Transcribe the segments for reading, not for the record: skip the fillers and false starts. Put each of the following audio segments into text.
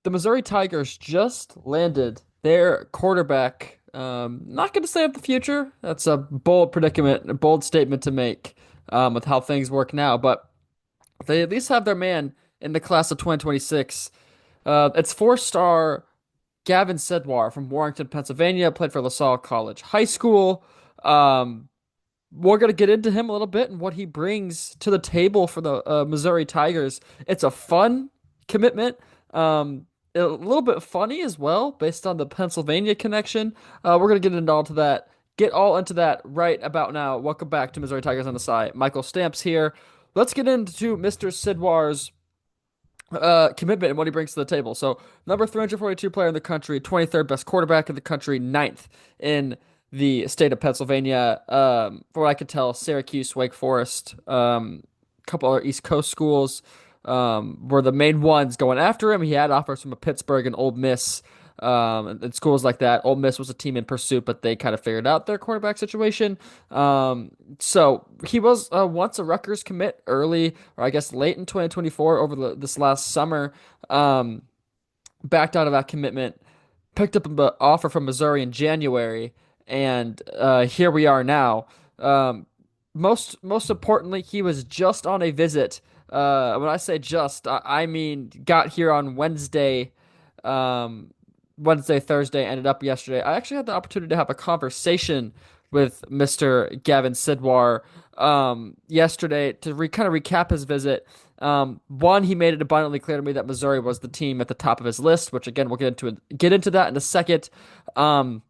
The Missouri Tigers just landed their quarterback. Not going to say of the future. That's a bold predicament, a bold statement to make with how things work now. But they at least have their man in the class of 2026. It's four-star Gavin Sidwar from Warrenton, Pennsylvania. Played for LaSalle College High School. Um, we're going to get into him a little bit and what he brings to the table for the Missouri Tigers. It's a fun commitment, a little bit funny as well, based on the Pennsylvania connection. We're going to get all into that right about now. Welcome back to Missouri Tigers on the Side. Michael Stamps here. Let's get into Mr. Sidwar's commitment and what he brings to the table. So, number 342 player in the country, 23rd best quarterback in the country, ninth in the state of Pennsylvania. For what I could tell, Syracuse, Wake Forest, couple other East Coast schools were the main ones going after him. He had offers from a Pittsburgh and Ole Miss. And schools like that. Ole Miss was a team in pursuit, but they kind of figured out their quarterback situation. So he was once a Rutgers commit early, or I guess late in 2024 over this last summer. Backed out of that commitment, picked up an offer from Missouri in January, and here we are now. Um, most importantly, he was just on a visit. When I say just, I mean got here on Wednesday. Um, Wednesday, Thursday, ended up yesterday. I actually had the opportunity to have a conversation with Mr. Gavin Sidwar yesterday to kind of recap his visit. One, he made it abundantly clear to me that Missouri was the team at the top of his list, which again we'll get into that in a second. Um,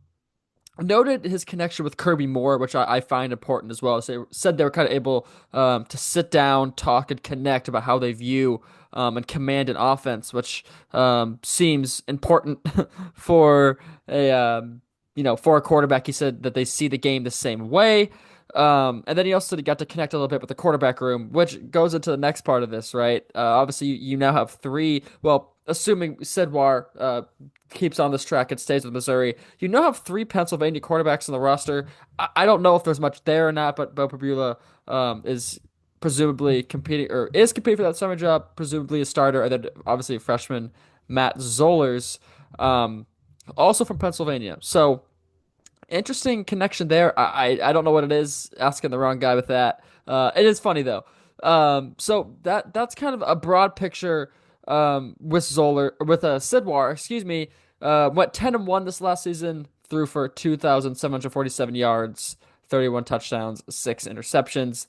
Noted his connection with Kirby Moore, which I find important as well. So they said they were kind of able to sit down, talk, and connect about how they view and command an offense, which seems important for for a quarterback. He said that they see the game the same way. And then he also got to connect a little bit with the quarterback room, which goes into the next part of this, right? Obviously, you now have three. Well, assuming Sidwar keeps on this track and stays with Missouri, you now have three Pennsylvania quarterbacks on the roster. I don't know if there's much there or not, but Bo Prabula is presumably competing for that summer job, presumably a starter, and then obviously freshman Matt Zollers, um, also from Pennsylvania. So interesting connection there. I don't know what it is. Asking the wrong guy with that. It is funny though. So that's kind of a broad picture. With Sidwar, excuse me. Went 10-1 this last season. Threw for 2,747 yards, 31 touchdowns, 6 interceptions.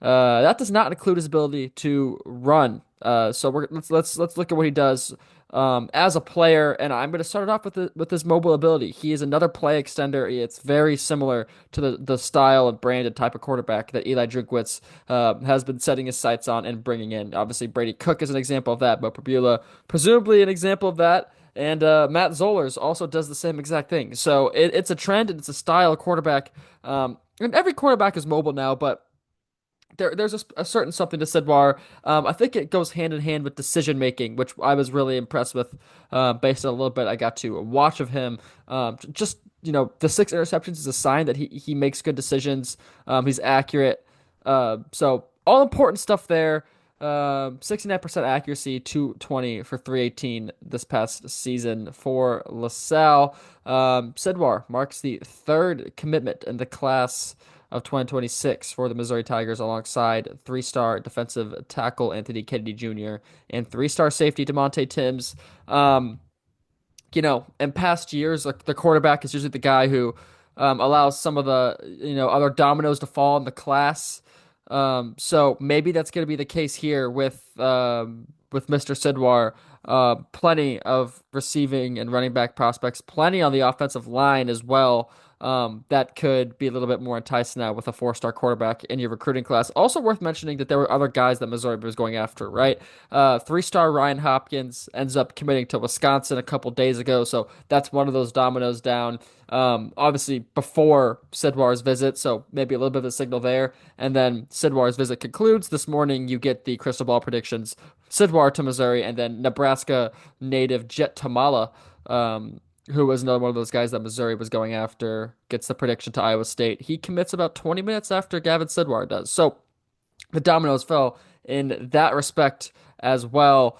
That does not include his ability to run. So let's look at what he does as a player, and I'm going to start it off with his mobile ability. He is another play extender. It's very similar to the style and brand and type of quarterback that Eli Drinkwitz has been setting his sights on and bringing in. Obviously, Brady Cook is an example of that, but Prabula presumably an example of that. And Matt Zollers also does the same exact thing. So it's a trend and it's a style of quarterback. And every quarterback is mobile now, but there's a certain something to Sidwar. I think it goes hand in hand with decision making, which I was really impressed with, based on a little bit I got to watch of him. Just the 6 interceptions is a sign that he makes good decisions. He's accurate. So all important stuff there. 69% accuracy, 220 for 318 this past season for LaSalle. Sidwar marks the third commitment in the class of 2026 for the Missouri Tigers alongside three-star defensive tackle Anthony Kennedy Jr. and three-star safety DeMonte Timms. In past years, like the quarterback is usually the guy who allows some of the other dominoes to fall in the class. So maybe that's going to be the case here with Mr. Sidwar. Plenty of receiving and running back prospects, plenty on the offensive line as well. That could be a little bit more enticing now with a four-star quarterback in your recruiting class. Also worth mentioning that there were other guys that Missouri was going after, right? Three-star Ryan Hopkins ends up committing to Wisconsin a couple days ago, so that's one of those dominoes down. Obviously before Sidwar's visit, so maybe a little bit of a signal there. And then Sidwar's visit concludes. This morning, you get the crystal ball predictions. Sidwar to Missouri, and then Nebraska native Jet Tamala, who was another one of those guys that Missouri was going after, gets the prediction to Iowa State. He commits about 20 minutes after Gavin Sidwar does. So the dominoes fell in that respect as well.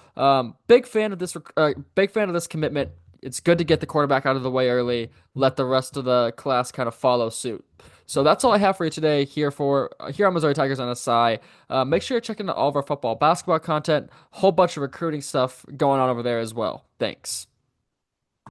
Big fan of this commitment. It's good to get the quarterback out of the way early, let the rest of the class kind of follow suit. So that's all I have for you today here on Missouri Tigers on SI. Make sure you're checking out all of our football, basketball content, whole bunch of recruiting stuff going on over there as well. Thanks.